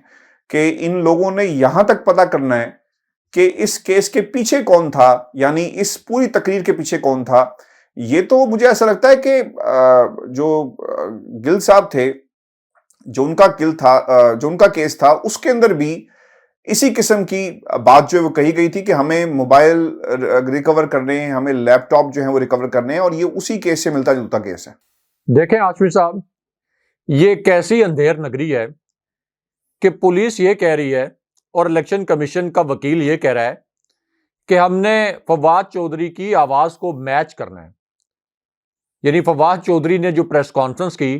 کہ ان لوگوں نے یہاں تک پتہ کرنا ہے کہ اس کیس کے پیچھے کون تھا, یعنی اس پوری تقریر کے پیچھے کون تھا. یہ تو مجھے ایسا لگتا ہے کہ جو گل صاحب تھے, جو ان کا کیس تھا اس کے اندر بھی اسی قسم کی بات جو ہے وہ کہی گئی تھی کہ ہمیں موبائل ریکور کرنے ہیں، ہمیں لیپ ٹاپ جو ہیں وہ ریکور کرنے ہیں، اور یہ اسی کیس سے ملتا جلتا کیس ہے۔ دیکھیں ہاشمی صاحب، یہ ایک ایسی اندھیر نگری ہے کہ پولیس یہ کہہ رہی ہے اور الیکشن کمیشن کا وکیل یہ کہہ رہا ہے کہ ہم نے فواد چودھری کی آواز کو میچ کرنا ہے۔ یعنی فواد چودھری نے جو پریس کانفرنس کی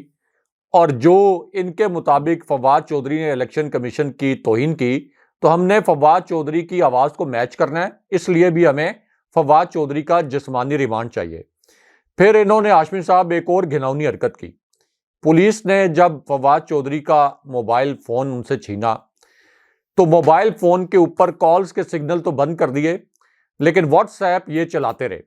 اور جو ان کے مطابق فواد چودھری نے الیکشن کمیشن کی توہین کی، تو ہم نے فواد چودھری کی آواز کو میچ کرنا ہے، اس لیے بھی ہمیں فواد چودھری کا جسمانی ریمانڈ چاہیے۔ پھر انہوں نے ہاشمی صاحب ایک اور گھناؤنی حرکت کی۔ پولیس نے جب فواد چودھری کا موبائل فون ان سے چھینا تو موبائل فون کے اوپر کالز کے سگنل تو بند کر دیے، لیکن واٹس ایپ یہ چلاتے رہے،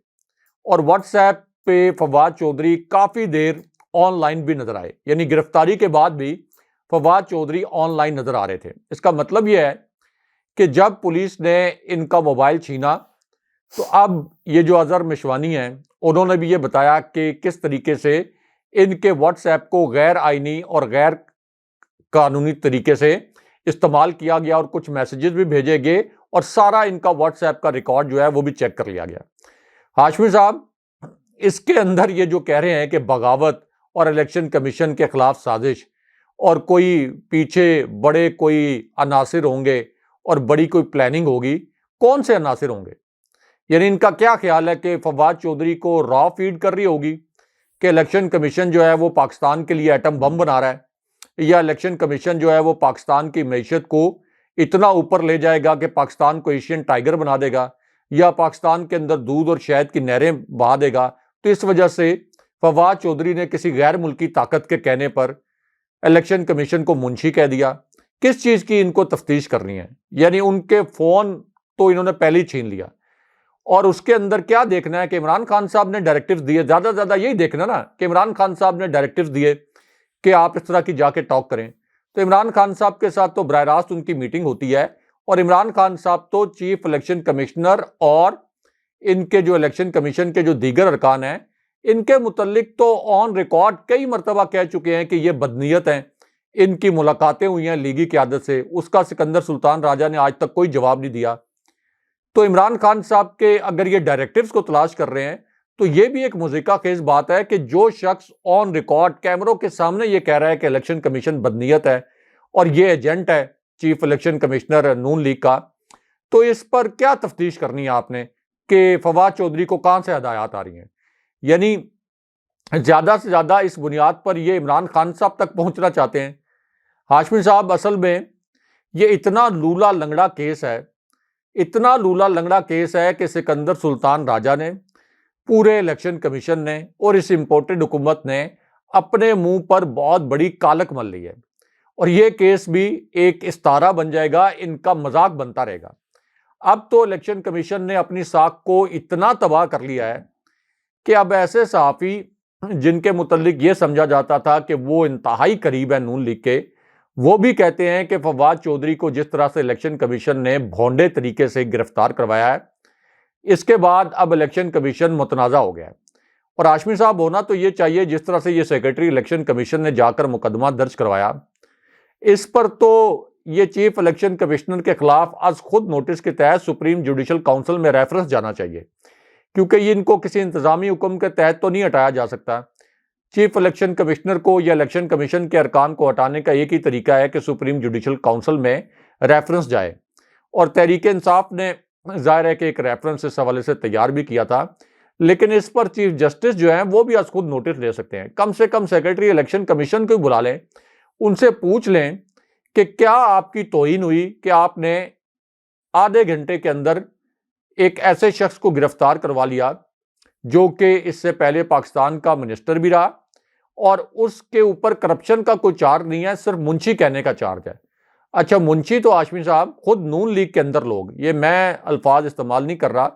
اور واٹس ایپ پہ فواد چودھری کافی دیر آن لائن بھی نظر آئے۔ یعنی گرفتاری کے بعد بھی فواد چودھری آن لائن نظر آ رہے تھے۔ اس کا مطلب یہ ہے کہ جب پولیس نے ان کا موبائل چھینا تو اب یہ جو اظہر مشوانی ہیں انہوں نے بھی یہ بتایا کہ کس طریقے سے ان کے واٹس ایپ کو غیر آئینی اور غیر قانونی طریقے سے استعمال کیا گیا، اور کچھ میسیجز بھی بھیجے گئے، اور سارا ان کا واٹس ایپ کا ریکارڈ جو ہے وہ بھی چیک کر لیا گیا۔ ہاشمی صاحب، اس کے اندر یہ جو کہہ رہے ہیں کہ بغاوت اور الیکشن کمیشن کے خلاف سازش اور کوئی پیچھے بڑے کوئی عناصر ہوں گے اور بڑی کوئی پلاننگ ہوگی، کون سے عناصر ہوں گے؟ یعنی ان کا کیا خیال ہے کہ فواد چودھری کو را فیڈ کر رہی ہوگی کہ الیکشن کمیشن جو ہے وہ پاکستان کے لیے ایٹم بم بنا رہا ہے، یا الیکشن کمیشن جو ہے وہ پاکستان کی معیشت کو اتنا اوپر لے جائے گا کہ پاکستان کو ایشین ٹائیگر بنا دے گا، یا پاکستان کے اندر دودھ اور شہد کی نہریں بہا دے گا۔ تو اس وجہ سے فواد چودھری نے کسی غیر ملکی طاقت کے کہنے پر الیکشن کمیشن کو منشی کہہ دیا۔ کس چیز کی ان کو تفتیش کرنی ہے؟ یعنی ان کے فون تو انہوں نے پہلے ہی چھین لیا، اور اس کے اندر کیا دیکھنا ہے کہ عمران خان صاحب نے ڈائریکٹیوز دیے، زیادہ سے زیادہ یہی دیکھنا نا کہ عمران خان صاحب نے ڈائریکٹیوز دیے کہ آپ اس طرح کی جا کے ٹاک کریں، تو عمران خان صاحب کے ساتھ تو براہ راست ان کی میٹنگ ہوتی ہے، اور عمران خان صاحب تو چیف الیکشن کمشنر اور ان کے جو الیکشن کمیشن کے جو دیگر ارکان ہیں ان کے متعلق تو آن ریکارڈ کئی مرتبہ کہہ چکے ہیں کہ یہ بدنیت ہیں، ان کی ملاقاتیں ہوئی ہیں لیگی قیادت سے، اس کا سکندر سلطان راجہ نے آج تک کوئی جواب نہیں دیا۔ تو عمران خان صاحب کے اگر یہ ڈائریکٹیوز کو تلاش کر رہے ہیں تو یہ بھی ایک مضحکہ خیز بات ہے کہ جو شخص آن ریکارڈ کیمروں کے سامنے یہ کہہ رہا ہے کہ الیکشن کمیشن بدنیت ہے اور یہ ایجنٹ ہے چیف الیکشن کمشنر نون لیگ کا، تو اس پر کیا تفتیش کرنی ہے آپ نے کہ فواد چودھری کو کہاں سے ہدایات آ رہی ہیں؟ یعنی زیادہ سے زیادہ اس بنیاد پر یہ عمران خان صاحب تک پہنچنا چاہتے ہیں۔ ہاشمی صاحب، اصل میں یہ اتنا لولا لنگڑا کیس ہے، اتنا لولا لنگڑا کیس ہے کہ سکندر سلطان راجہ نے، پورے الیکشن کمیشن نے اور اس امپورٹڈ حکومت نے اپنے منہ پر بہت بڑی کالک مل لی ہے، اور یہ کیس بھی ایک استارہ بن جائے گا، ان کا مذاق بنتا رہے گا۔ اب تو الیکشن کمیشن نے اپنی ساکھ کو اتنا تباہ کر لیا ہے کہ اب ایسے صحافی جن کے متعلق یہ سمجھا جاتا تھا کہ وہ انتہائی قریب ہے نون لیگ کے، وہ بھی کہتے ہیں کہ فواد چودھری کو جس طرح سے الیکشن کمیشن نے بھونڈے طریقے سے گرفتار کروایا ہے، اس کے بعد اب الیکشن کمیشن متنازع ہو گیا ہے۔ اور ہاشمی صاحب، ہونا تو یہ چاہیے جس طرح سے یہ سیکرٹری الیکشن کمیشن نے جا کر مقدمہ درج کروایا، اس پر تو یہ چیف الیکشن کمشنر کے خلاف از خود نوٹس کے تحت سپریم جوڈیشل کونسل میں ریفرنس جانا چاہیے، کیونکہ یہ ان کو کسی انتظامی حکم کے تحت تو نہیں ہٹایا جا سکتا۔ چیف الیکشن کمشنر کو یا الیکشن کمیشن کے ارکان کو ہٹانے کا ایک ہی طریقہ ہے کہ سپریم جوڈیشل کونسل میں ریفرنس جائے، اور تحریک انصاف نے ظاہر ہے کہ ایک ریفرنس اس حوالے سے تیار بھی کیا تھا، لیکن اس پر چیف جسٹس جو ہیں وہ بھی از خود نوٹس لے سکتے ہیں۔ کم سے کم سیکرٹری الیکشن کمیشن کو بلا لیں، ان سے پوچھ لیں کہ کیا آپ کی توہین ہوئی کہ آپ نے آدھے گھنٹے کے اندر ایک ایسے شخص کو گرفتار کروا لیا جو کہ اس سے پہلے پاکستان کا منسٹر بھی رہا، اور اس کے اوپر کرپشن کا کوئی چارج نہیں ہے، صرف منشی کہنے کا چارج ہے۔ اچھا، منشی تو ہاشمی صاحب خود نون لیگ کے اندر لوگ، یہ میں الفاظ استعمال نہیں کر رہا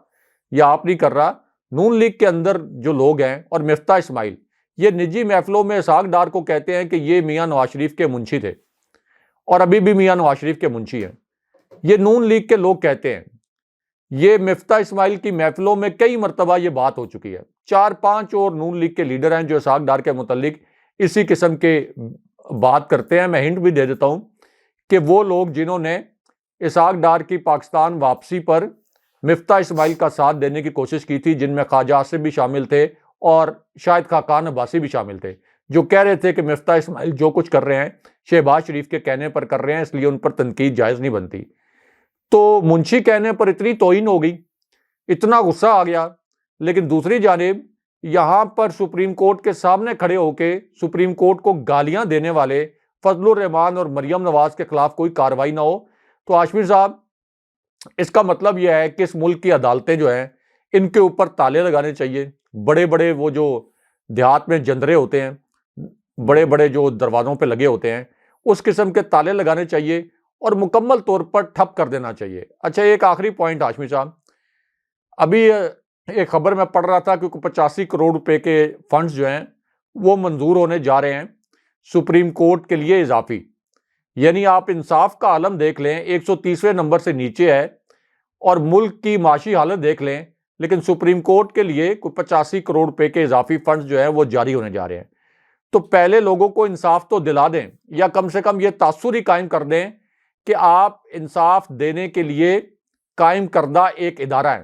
یا آپ نہیں کر رہا، نون لیگ کے اندر جو لوگ ہیں، اور مفتاح اسماعیل یہ نجی محفلوں میں اسحاق ڈار کو کہتے ہیں کہ یہ میاں نواز شریف کے منشی تھے، اور ابھی بھی میاں نواز شریف کے منشی ہیں۔ یہ نون لیگ کے لوگ کہتے ہیں، یہ مفتاح اسماعیل کی محفلوں میں کئی مرتبہ یہ بات ہو چکی ہے۔ 4-5 اور نون لیگ کے لیڈر ہیں جو اسحاق ڈار کے متعلق اسی قسم کے بات کرتے ہیں۔ میں ہنٹ بھی دے دیتا ہوں کہ وہ لوگ جنہوں نے اسحاق ڈار کی پاکستان واپسی پر مفتاح اسماعیل کا ساتھ دینے کی کوشش کی تھی، جن میں خواجہ آصف بھی شامل تھے اور شاید خاقان عباسی بھی شامل تھے، جو کہہ رہے تھے کہ مفتاح اسماعیل جو کچھ کر رہے ہیں شہباز شریف کے کہنے پر کر رہے ہیں، اس لیے ان پر تنقید جائز نہیں بنتی۔ تو منشی کہنے پر اتنی توہین ہو گئی، اتنا غصہ آ گیا، لیکن دوسری جانب یہاں پر سپریم کورٹ کے سامنے کھڑے ہو کے سپریم کورٹ کو گالیاں دینے والے فضل الرحمان اور مریم نواز کے خلاف کوئی کارروائی نہ ہو، تو ہاشمی صاحب اس کا مطلب یہ ہے کہ اس ملک کی عدالتیں جو ہیں ان کے اوپر تالے لگانے چاہیے۔ بڑے بڑے وہ جو دیہات میں جندرے ہوتے ہیں، بڑے بڑے جو دروازوں پہ لگے ہوتے ہیں، اس قسم کے تالے لگانے چاہیے اور مکمل طور پر ٹھپ کر دینا چاہیے۔ اچھا، ایک آخری پوائنٹ ہاشمی صاحب، ابھی ایک خبر میں پڑھ رہا تھا کہ 85 کروڑ روپے کے فنڈز جو ہیں وہ منظور ہونے جا رہے ہیں سپریم کورٹ کے لیے اضافی، یعنی آپ انصاف کا عالم دیکھ لیں، 130ویں نمبر سے نیچے ہے، اور ملک کی معاشی حالت دیکھ لیں، لیکن سپریم کورٹ کے لیے کوئی 85 کروڑ روپے کے اضافی فنڈز جو ہیں وہ جاری ہونے جا رہے ہیں۔ تو پہلے لوگوں کو انصاف تو دلا دیں، یا کم سے کم یہ تاثر ہی قائم کر دیں کہ آپ انصاف دینے کے لیے قائم کردہ ایک ادارہ ہیں،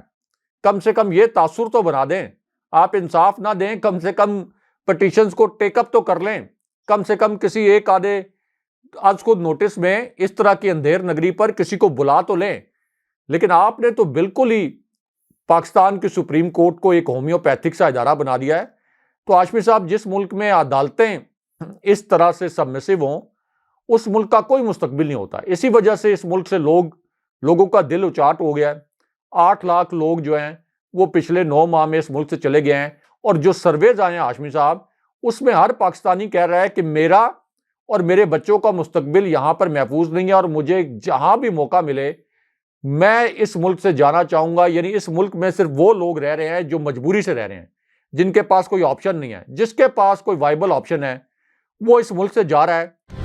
کم سے کم یہ تاثر تو بنا دیں۔ آپ انصاف نہ دیں، کم سے کم پٹیشنز کو ٹیک اپ تو کر لیں، کم سے کم کسی ایک آدھے آج کو نوٹس میں اس طرح کی اندھیر نگری پر کسی کو بلا تو لیں۔ لیکن آپ نے تو بالکل ہی پاکستان کی سپریم کورٹ کو ایک ہومیوپیتھک سا ادارہ بنا دیا ہے۔ تو ہاشمی صاحب، جس ملک میں عدالتیں اس طرح سے سبمسو ہوں، اس ملک کا کوئی مستقبل نہیں ہوتا۔ اسی وجہ سے اس ملک سے لوگوں کا دل اچاٹ ہو گیا ہے۔ 8 لاکھ لوگ جو ہیں وہ پچھلے 9 ماہ میں اس ملک سے چلے گئے ہیں، اور جو سرویز آئے ہیں ہاشمی صاحب، اس میں ہر پاکستانی کہہ رہا ہے کہ میرا اور میرے بچوں کا مستقبل یہاں پر محفوظ نہیں ہے، اور مجھے جہاں بھی موقع ملے میں اس ملک سے جانا چاہوں گا۔ یعنی اس ملک میں صرف وہ لوگ رہ رہے ہیں جو مجبوری سے رہ رہے ہیں، جن کے پاس کوئی آپشن نہیں ہے۔ جس کے پاس کوئی وائبل آپشن ہے وہ اس ملک سے جا رہا ہے۔